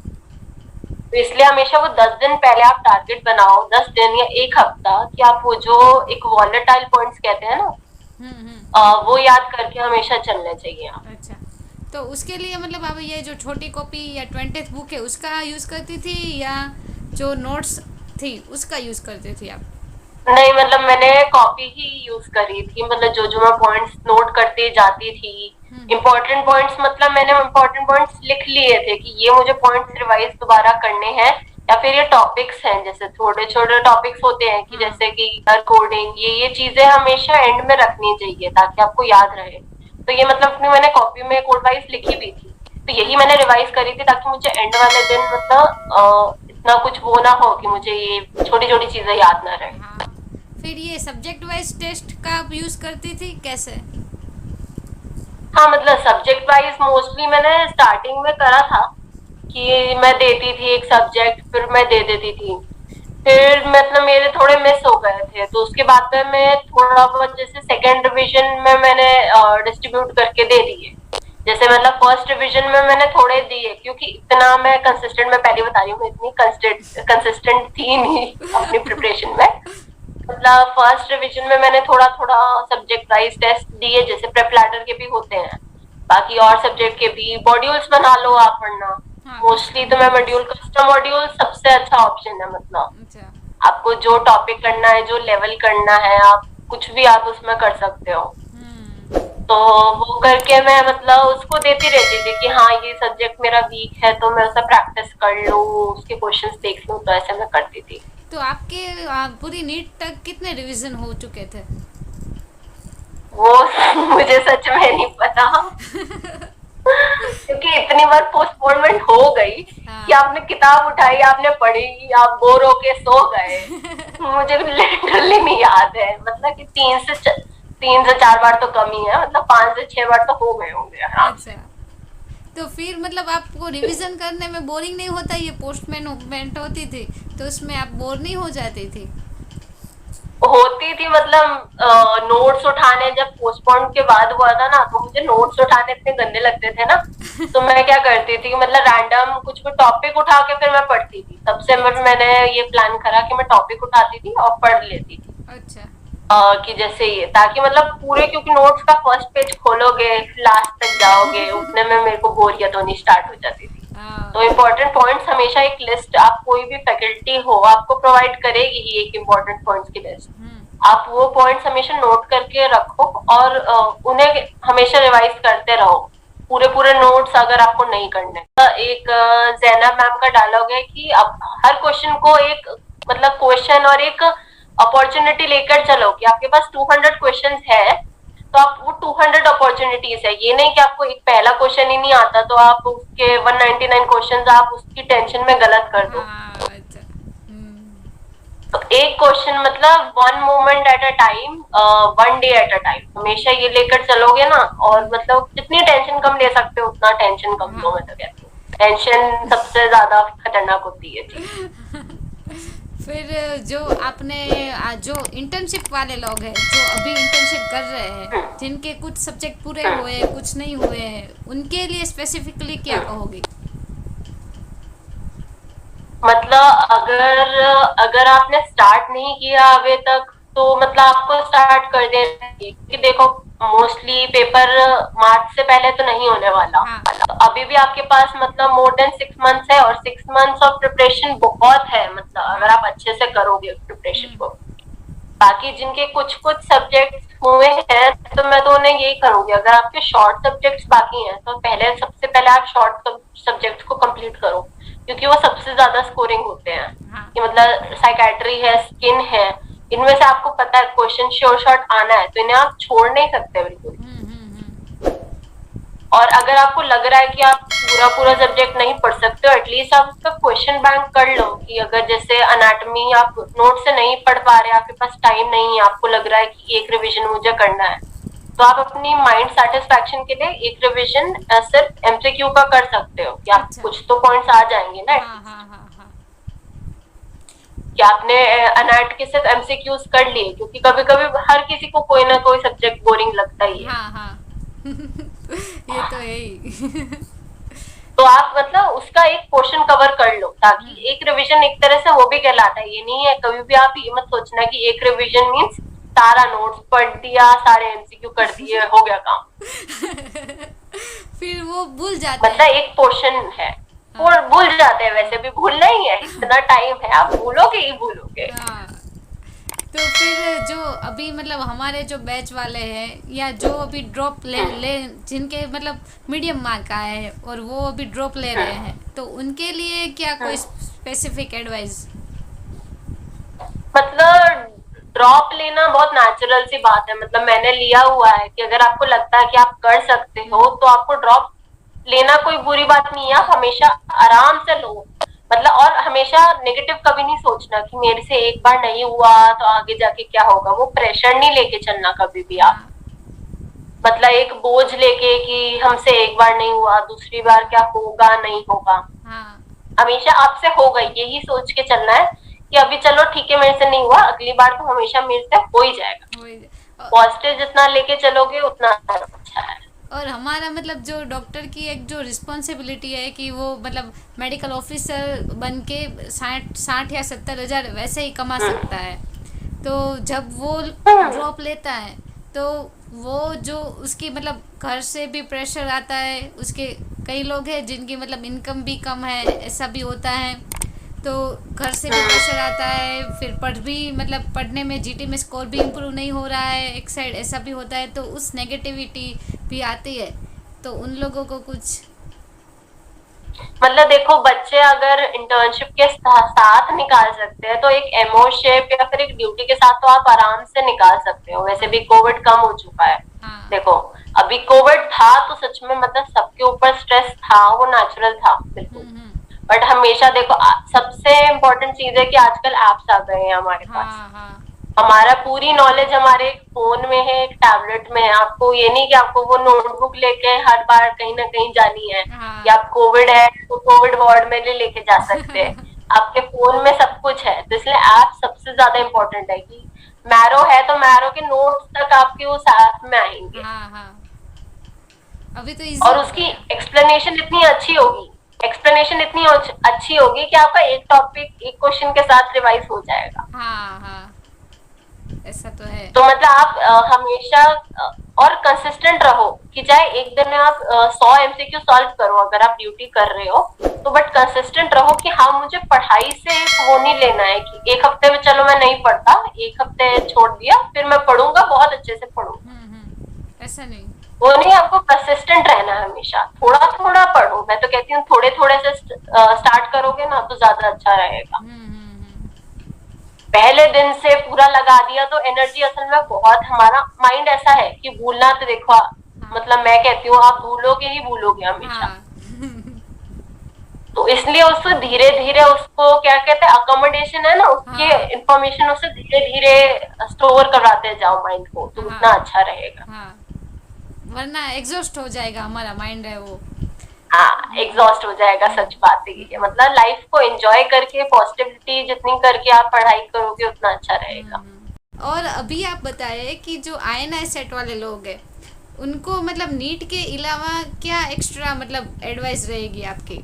तो इसलिए हमेशा वो 10 दिन पहले आप टारगेट बनाओ, 10 दिन या एक हफ्ता, कि आप वो जो एक वॉलेटाइल पॉइंट्स कहते हैं ना, वो याद करके हमेशा चलने चाहिए आप। अच्छा तो उसके लिए मतलब आप ये जो छोटी कॉपी या 20th बुक है उसका यूज़ करती थी या जो नोट्स थी उसका यूज़ करती थी आप। नहीं मतलब मैंने कॉपी ही यूज करी थी, मतलब जो जो मैं पॉइंट्स नोट करते जाती थी, इम्पोर्टेंट पॉइंट्स, मतलब मैंने इम्पोर्टेंट पॉइंट्स लिख लिए थे कि ये मुझे पॉइंट्स रिवाइज दोबारा करने हैं, या फिर ये टॉपिक्स हैं, जैसे छोटे छोटे टॉपिक्स होते हैं कि हाँ जैसे कि कोडिंग, ये चीजें हमेशा एंड में रखनी चाहिए ताकि आपको याद रहे, तो ये मतलब अपनी मैंने कॉपी में कोड वाइज लिखी भी थी, तो यही मैंने रिवाइज करी थी ताकि मुझे एंड वाले दिन मतलब इतना कुछ वो ना हो कि मुझे ये छोटी छोटी चीजें याद ना रहे। हाँ फिर ये सब्जेक्ट वाइज टेस्ट का आप यूज़ करती थी कैसे। हाँ मतलब सब्जेक्ट वाइज मोस्टली मैंने स्टार्टिंग में करा था कि मैं देती थी एक सब्जेक्ट, फिर मैं दे देती थी, फिर मतलब मेरे थोड़े मिस हो गए थे, तो उसके बाद में मैं थोड़ा बहुत जैसे सेकेंड रिवीजन में मैंने डिस्ट्रीब्यूट करके दे दिए। जैसे मतलब फर्स्ट रिवीजन में मैंने थोड़े दिए, क्योंकि इतना मैं कंसिस्टेंट, मैं पहले बता रही हूँ, इतनी कंसिस्टेंट थी नहीं अपनी प्रिपरेशन में। मतलब फर्स्ट रिवीजन में मैंने थोड़ा थोड़ा सब्जेक्ट वाइज टेस्ट दिए, जैसे प्रेप लैडर के भी होते हैं, बाकी और सब्जेक्ट के भी मॉड्यूल्स बना लो आप, वरना हाँ, मोस्टली कस्टम तो मैं मॉड्यूल्स। मॉड्यूल, कस्टम मॉड्यूल सबसे अच्छा ऑप्शन है। मतलब अच्छा। आपको जो टॉपिक करना है, जो लेवल करना है, आप कुछ भी आप उसमें कर सकते हो। हम्म। तो वो करके मैं मतलब उसको देती रहती थी कि हाँ ये सब्जेक्ट मेरा वीक है, तो मैं उसका प्रैक्टिस कर लूँ, उसके क्वेश्चंस देख लूँ, तो ऐसे मैं करती थी। तो आपके पूरी नीट तक कितने रिवीजन हो चुके थे? वो मुझे सच में नहीं पता, क्योंकि इतनी बार पोस्टपोनमेंट हो गई कि हाँ। आपने किताब उठाई, आपने पढ़ी, आप बोर होके सो गए। मुझे लिटरली नहीं याद है, मतलब कि 3 से 4 बार तो कम ही है, मतलब 5 से 6 बार तो हो गए होंगे आराम अच्छा। से। तो फिर मतलब आपको रिवीजन करने में बोरिंग नहीं होता? ये पोस्टमैन मूवमेंट होती थी तो उसमें आप बोर नहीं हो जाती थी? होती थी, मतलब नोट्स उठाने जब पोस्टपोन के बाद हुआ था ना, तो मुझे नोट्स उठाने इतने गंदे लगते थे ना, तो मैं क्या करती थी, मतलब रैंडम कुछ भी टॉपिक उठा के फिर मैं पढ़ती थी। तब से मैंने ये प्लान करा कि मैं टॉपिक उठाती थी और पढ़ लेती थी। अच्छा। कि जैसे ये, ताकि मतलब पूरे, क्योंकि नोट्स का फर्स्ट पेज खोलोगे लास्ट तक जाओगे, उतने में मेरे को बोरियत होनी स्टार्ट हो जाती थी। तो हाँ। इम्पोर्टेंट पॉइंट्स हमेशा एक लिस्ट, आप कोई भी फैकल्टी हो आपको प्रोवाइड करेगी ही एक इम्पोर्टेंट पॉइंट्स की लिस्ट। हम्म। आप वो पॉइंट्स हमेशा नोट करके रखो और उन्हें हमेशा रिवाइज करते रहो। पूरे पूरे नोट्स अगर आपको नहीं करने, एक जैनब मैम का डायलॉग है कि अब हर क्वेश्चन को एक, मतलब क्वेश्चन और एक अपॉर्चुनिटी लेकर चलो, कि आपके पास 200 क्वेश्चंस है, तो आप वो 200 अपॉर्चुनिटीज है, ये नहीं कि आपको एक पहला क्वेश्चन ही नहीं आता तो आप उसके 199 क्वेश्चंस आप उसकी टेंशन में गलत कर दो। हाँ। अच्छा। तो एक क्वेश्चन, मतलब one moment at a time, one day at a time, हमेशा ये लेकर चलोगे ना, और मतलब जितनी टेंशन कम ले सकते हो उतना टेंशन कम लो, मैं हाँ। तो कहती हूँ टेंशन सबसे ज्यादा खतरनाक होती है चीज। फिर जो आपने जो इंटर्नशिप वाले लोग हैं जो अभी इंटर्नशिप कर रहे हैं, जिनके कुछ सब्जेक्ट पूरे हुए कुछ नहीं हुए हैं, उनके लिए स्पेसिफिकली क्या कहोगी? मतलब अगर अगर आपने स्टार्ट नहीं किया अभी तक, तो मतलब आपको स्टार्ट कर देना चाहिए, क्योंकि देखो मोस्टली पेपर मार्च से पहले तो नहीं होने वाला। हाँ। तो अभी भी आपके पास मतलब मोर देन 6 मंथ्स है, और 6 मंथ्स ऑफ प्रिपरेशन बहुत है, मतलब अगर हाँ। आप अच्छे से करोगे प्रिपरेशन को। बाकी जिनके कुछ कुछ सब्जेक्ट्स हुए हैं, तो मैं तो उन्हें यही करूंगी, अगर आपके शॉर्ट सब्जेक्ट्स बाकी हैं तो पहले, सबसे पहले आप शॉर्ट सब्जेक्ट्स को कंप्लीट करो, क्योंकि वो सबसे ज्यादा स्कोरिंग होते हैं। हाँ। कि मतलब साइकेट्री है, स्किन है, इनमें से आपको पता है क्वेश्चन श्योर शॉर्ट आना है, तो इन्हें आप छोड़ नहीं सकते बिल्कुल। और अगर आपको लग रहा है कि आप पूरा पूरा सब्जेक्ट नहीं पढ़ सकते हो, एटलीस्ट आप उसका क्वेश्चन बैंक कर लो, कि अगर जैसे अनाटमी आप नोट से नहीं पढ़ पा रहे, आपके पास टाइम नहीं है, आपको लग रहा है कि एक रिवीजन मुझे करना है, तो आप अपनी माइंड सेटिस्फैक्शन के लिए एक रिवीजन सिर्फ एमसीक्यू का कर सकते हो, कि आप अच्छा। कुछ तो पॉइंट्स आ जाएंगे ना हाँ एटलीस्ट। हाँ हाँ हाँ। कि आपने अनाट के सिर्फ एमसीक्यूज कर लिए, क्योंकि कभी कभी हर किसी को कोई ना कोई सब्जेक्ट बोरिंग लगता ही है। हाँ हाँ। ये तो है ही। तो आप मतलब उसका एक पोर्शन कवर कर लो, ताकि एक रिवीजन एक तरह से वो भी कहलाता है। ये नहीं है, कभी भी आप ये मत सोचना कि एक रिवीजन मीन्स सारा नोट्स पढ़ दिया, सारे एमसीक्यू कर दिए, हो गया काम। फिर वो भूल जाते मतलब हैं। एक पोर्शन है, हाँ। भूल जाते हैं, वैसे भी भूलना ही है, इतना टाइम है, आप भूलोगे ही भूलोगे। हाँ। तो फिर जो अभी मतलब हमारे जो बैच वाले हैं या जो अभी ड्रॉप ले जिनके मतलब मीडियम मार्क आए हैं और वो अभी ड्रॉप ले रहे हैं, तो उनके लिए क्या कोई स्पेसिफिक एडवाइस? मतलब ड्रॉप लेना बहुत नेचुरल सी बात है, मतलब मैंने लिया हुआ है, कि अगर आपको लगता है कि आप कर सकते हो तो आपको ड्रॉप लेना कोई बुरी बात नहीं है, आप हमेशा आराम से लो। मतलब और हमेशा नेगेटिव कभी नहीं सोचना कि मेरे से एक बार नहीं हुआ तो आगे जाके क्या होगा, वो प्रेशर नहीं लेके चलना कभी भी आप। हाँ। मतलब एक बोझ लेके कि हमसे एक बार नहीं हुआ, दूसरी बार क्या होगा नहीं होगा, हाँ। हमेशा आपसे होगा, यही सोच के चलना है कि अभी चलो ठीक है मेरे से नहीं हुआ, अगली बार तो हमेशा मेरे से हो ही जाएगा। पॉजिटिव जितना लेके चलोगे उतना अच्छा है। और हमारा मतलब जो डॉक्टर की एक जो रिस्पॉन्सिबिलिटी है कि वो मतलब मेडिकल ऑफिसर बन के 60 60 या 70 हज़ार वैसे ही कमा सकता है। तो जब वो ड्रॉप लेता है तो वो जो उसकी मतलब घर से भी प्रेशर आता है, उसके कई लोग हैं जिनकी मतलब इनकम भी कम है, ऐसा भी होता है। तो घर से भी प्रेशर आता है, फिर पढ़ भी मतलब पढ़ने में जीटी में स्कोर भी इम्प्रूव नहीं हो रहा है, एक साइड ऐसा भी होता है, तो उस नेगेटिविटी भी आती है। तो उन लोगों को कुछ मतलब देखो, बच्चे अगर इंटर्नशिप के साथ निकाल सकते हैं तो एक एमओशिप या फिर एक ड्यूटी के साथ तो आप आराम से निकाल सकते हो। वैसे भी कोविड कम हो चुका है। हाँ। देखो, अभी कोविड था तो सच में मतलब सबके ऊपर स्ट्रेस था, वो नेचुरल था बिल्कुल। बट हमेशा देखो, सबसे इम्पोर्टेंट चीज है कि आजकल एप्स आ गए हैं हमारे पास। हाँ हाँ हमारा पूरी नॉलेज हमारे फोन में है, एक टैबलेट में है। आपको ये नहीं कि आपको वो नोटबुक लेके हर बार कहीं ना कहीं जानी है, हाँ या आप कोविड है तो कोविड वार्ड में भी लेके जा सकते हैं। आपके फोन में सब कुछ है, तो इसलिए ऐप सबसे ज्यादा इम्पोर्टेंट है कि मैरो है तो मैरो के नोट्स तक आपके उस ऐप में आएंगे। हाँ हाँ। अभी तो इजी और हो उसकी गया। एक्सप्लेनेशन इतनी अच्छी होगी कि आपका एक टॉपिक एक क्वेश्चन के साथ रिवाइज हो जाएगा। हाँ हाँ, ऐसा तो है। तो मतलब आप हमेशा और कंसिस्टेंट रहो कि चाहे एक दिन में आप 100 एमसीक्यू सॉल्व करो अगर आप ड्यूटी कर रहे हो तो, बट कंसिस्टेंट रहो कि हाँ मुझे पढ़ाई से वो नहीं लेना है कि एक हफ्ते में चलो मैं नहीं पढ़ता, एक हफ्ते छोड़ दिया फिर मैं पढ़ूंगा, बहुत अच्छे से पढ़ूंगा। ऐसा नहीं। वो नहीं, आपको कंसिस्टेंट रहना है हमेशा। थोड़ा थोड़ा पढ़ो, मैं तो कहती हूँ थोड़े थोड़े से स्टार्ट करोगे ना तो ज्यादा अच्छा रहेगा। पहले दिन से पूरा लगा दिया तो एनर्जी असल में बहुत, हमारा माइंड ऐसा है कि भूलना तो देखो, मतलब मैं कहती हूँ आप भूलोगे ही भूलोगे हमेशा। तो इसलिए उसको धीरे धीरे, उसको क्या कहते हैं, अकोमोडेशन है ना, उसके इंफॉर्मेशन उसे धीरे धीरे स्टोर करवाते जाओ माइंड को, तो उतना अच्छा रहेगा। वरना एग्जॉस्ट हो जाएगा हमारा माइंड है वो। हाँ, एग्जॉस्ट हो जाएगा, सच बात है। मतलब लाइफ को एंजॉय करके, पॉजिटिविटी जितनी करके आप पढ़ाई करोगे उतना अच्छा रहेगा। और अभी आप बताए कि जो INI सेट वाले लोग हैं उनको मतलब नीट के अलावा क्या एक्स्ट्रा मतलब एडवाइस रहेगी आपकी?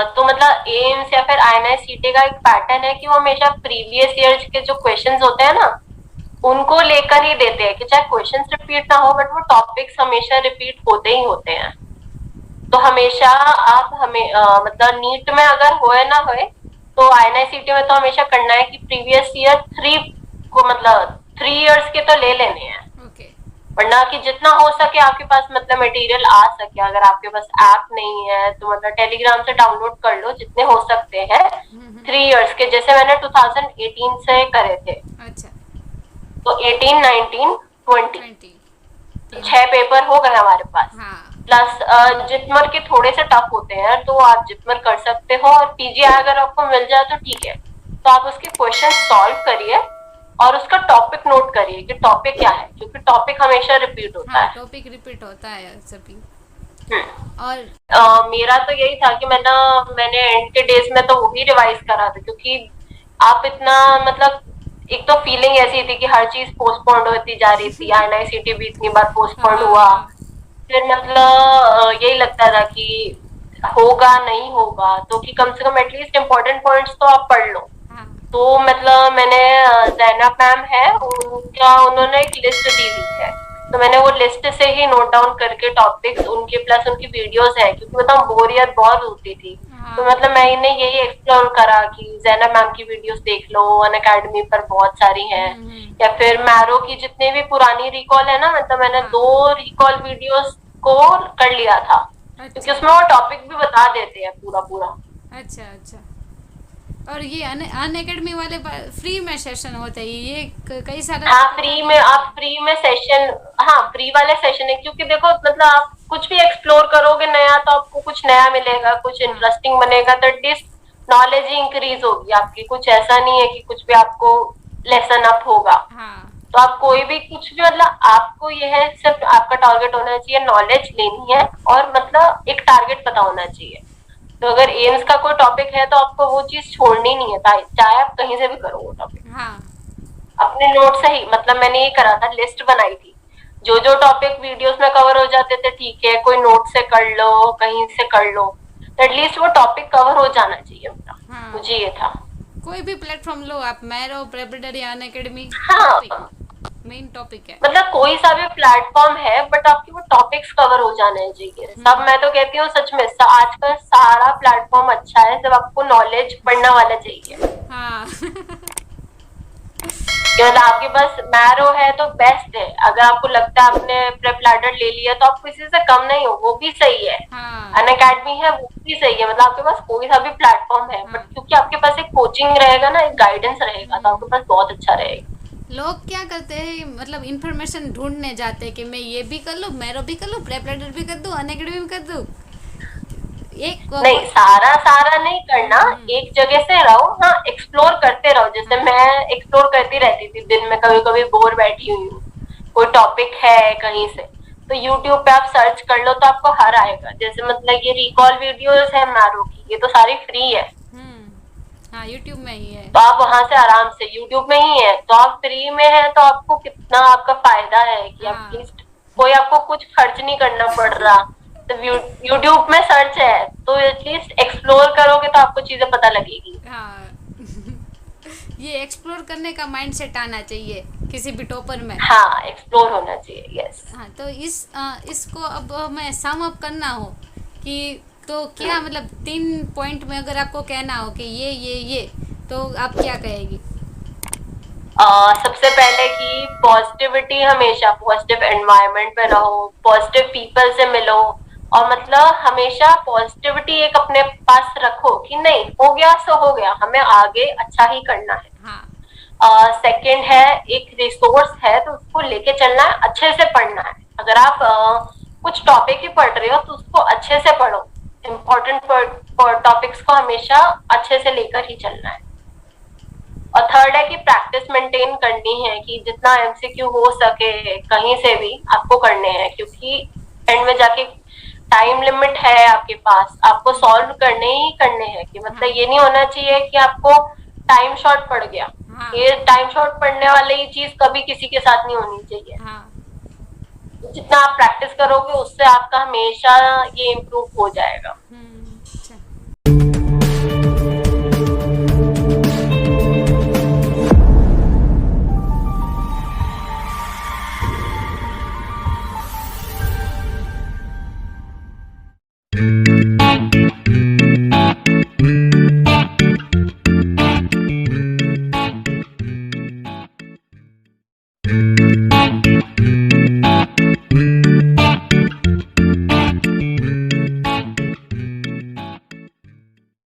तो मतलब एम्स या फिर INI सीटी का एक पैटर्न है कि वो हमेशा प्रीवियस ईयर के जो क्वेश्चंस होते हैं ना उनको लेकर ही देते हैं, कि चाहे क्वेश्चंस रिपीट ना हो बट वो टॉपिक्स हमेशा रिपीट होते ही होते हैं। तो हमेशा आप हमें मतलब नीट में अगर होए ना होए तो INI सीटी में तो हमेशा करना है कि प्रीवियस ईयर 3 को, मतलब 3 इयर्स के तो ले लेने हैं। वरना कि जितना हो सके आपके पास मतलब मटेरियल आ सके। अगर आपके पास ऐप नहीं है तो मतलब टेलीग्राम से डाउनलोड कर लो जितने हो सकते हैं 3 इयर्स के। जैसे मैंने 2018 से करे थे। अच्छा। तो 18, 19, 20 6 पेपर हो गए हमारे पास। प्लस जितमर के थोड़े से टफ होते हैं तो आप जितमर कर सकते हो, और पीजीआई अगर आपको मिल जाए तो ठीक है, तो आप उसके क्वेश्चन सॉल्व करिए और उसका टॉपिक नोट करिए कि टॉपिक क्या है, क्योंकि टॉपिक हमेशा रिपीट होता है। टॉपिक रिपीट होता है सभी। और मेरा तो यही था कि मैंने एंड के डेज में तो वही रिवाइज करा था, क्योंकि आप इतना मतलब, एक तो फीलिंग ऐसी थी कि हर चीज पोस्टपोन्ड होती जा रही थी। INI सीटी भी इतनी बार पोस्टपोन्ड हुआ, फिर मतलब यही लगता था कि होगा नहीं होगा, तो कि कम से कम एटलीस्ट इम्पोर्टेंट पॉइंट्स तो आप पढ़ लो। तो मतलब मैंने जैनब मैम है उन्होंने एक लिस्ट दी हुई है, तो मैंने वो लिस्ट से ही नोट डाउन करके टॉपिक्स उनके, प्लस उनकी वीडियोस है, क्योंकि मतलब बोरियत बहुत होती थी। तो मतलब मैंने यही एक्सप्लोर करा कि जैनब मैम की वीडियोस देख लो, अनअकैडमी पर बहुत सारी हैं, या फिर मैरो की जितने भी पुरानी रिकॉल है ना, मतलब मैंने 2 रिकॉल वीडियोस को कर लिया था, क्योंकि उसमें वो टॉपिक भी बता देते हैं पूरा पूरा। अच्छा अच्छा। और ये अनअकैडमी वाले फ्री में सेशन होते हैं ये कई सारे? हाँ, फ्री में सेशन, हाँ फ्री वाले सेशन है, क्योंकि देखो मतलब आप कुछ भी एक्सप्लोर करोगे नया तो आपको कुछ नया मिलेगा, कुछ इंटरेस्टिंग बनेगा, तो एटलीस्ट नॉलेज ही इंक्रीज होगी आपकी। कुछ ऐसा नहीं है कि कुछ भी आपको लेसन अप होगा। तो आप कोई भी कुछ भी, मतलब आपको ये है, सिर्फ आपका टारगेट होना चाहिए नॉलेज लेनी है, और मतलब एक टारगेट पता होना चाहिए। तो अगर एम्स का कोई टॉपिक है तो आपको वो चीज छोड़नी नहीं है, चाहे आप कहीं से भी करो वो टॉपिक। हाँ। अपने नोट से ही, मतलब मैंने ये करा था, लिस्ट बनाई थी, जो जो टॉपिक वीडियोस में कवर हो जाते थे ठीक है, कोई नोट से कर लो, कहीं से कर लो, तो एटलीस्ट वो टॉपिक कवर हो जाना चाहिए मेरा। हाँ, मुझे ये था। कोई भी प्लेटफॉर्म लो आप, मैरो, प्रेपरेटरी, अनअकैडमी, हाँ, मेन टॉपिक है। मतलब कोई सा भी प्लेटफॉर्म है बट आपके वो टॉपिक्स कवर हो जाने चाहिए सब। मैं तो कहती हूँ सच में आजकल सारा प्लेटफॉर्म अच्छा है, जब आपको नॉलेज पढ़ने वाला चाहिए। हाँ। कि मतलब आपके पास मैरो है तो बेस्ट है, अगर आपको लगता है आपने प्रेप लैडर ले लिया तो आप किसी से कम नहीं हो, वो भी सही है। हाँ। अनअकैडमी है वो भी सही है, मतलब आपके पास कोई सा भी प्लेटफॉर्म है, बट हाँ। क्योंकि आपके पास एक कोचिंग रहेगा ना, एक गाइडेंस रहेगा, तो आपके पास बहुत अच्छा रहेगा। लोग क्या करते हैं, मतलब इंफॉर्मेशन ढूंढने जाते हैं कि मैं ये भी कर लूँ, मैरो भी कर लूँ, प्रेप राइटर भी कर दूँ, अनअकैडमी भी कर दूँ। एक नहीं, सारा सारा नहीं करना, एक जगह से रहो, हाँ एक्सप्लोर करते रहो। जैसे मैं एक्सप्लोर करती रहती थी दिन में, कभी कभी बोर बैठी हुई हूँ, कोई टॉपिक है कहीं से, तो यूट्यूब पे आप सर्च कर लो तो आपको हर आएगा। जैसे मतलब ये रिकॉल वीडियोस है मैरो की, ये तो सारी फ्री है, हाँ, यूट्यूब में ही है। तो आप वहां से आराम से, यूट्यूब में ही है तो आप फ्री में है, तो आपको कितना आपका फायदा है कि हाँ। एटलीस्ट कोई आपको कुछ खर्च नहीं करना पड़ रहा। तो यूट्यूब में सर्च है तो एटलीस्ट एक्सप्लोर करोगे तो आपको चीजें पता लगेगी। हाँ। ये एक्सप्लोर करने का माइंडसेट आना चाहिए किसी भी टॉपर में। हाँ, एक्सप्लोर होना चाहिए, यस। हाँ, तो इसको अब हमें सम अप करना हो कि तो क्या, मतलब 3 पॉइंट में अगर आपको कहना हो कि ये तो आप क्या कहेगी? सबसे पहले कि पॉजिटिविटी, हमेशा पॉजिटिव एनवायरनमेंट में रहो, पॉजिटिव पीपल से मिलो, और मतलब हमेशा पॉजिटिविटी एक अपने पास रखो कि नहीं हो गया सो हो गया, हमें आगे अच्छा ही करना है। हाँ। सेकंड है, एक रिसोर्स है तो उसको लेके चलना है, अच्छे से पढ़ना है। अगर आप कुछ टॉपिक ही पढ़ रहे हो तो उसको अच्छे से पढ़ो, इम्पोर्टेंट टॉपिक्स को हमेशा अच्छे से लेकर ही चलना है। और थर्ड है कि प्रैक्टिस मेंटेन करनी है, कि जितना एमसीक्यू हो सके कहीं से भी आपको करने हैं, क्योंकि एंड में जाके टाइम लिमिट है आपके पास, आपको सॉल्व करने ही करने हैं। कि मतलब ये नहीं होना चाहिए कि आपको टाइम शॉर्ट पड़ गया। हाँ। ये टाइम शॉर्ट पड़ने वाले ही चीज कभी किसी के साथ नहीं होनी चाहिए। हाँ। जितना आप प्रैक्टिस करोगे उससे आपका हमेशा ये इम्प्रूव हो जाएगा।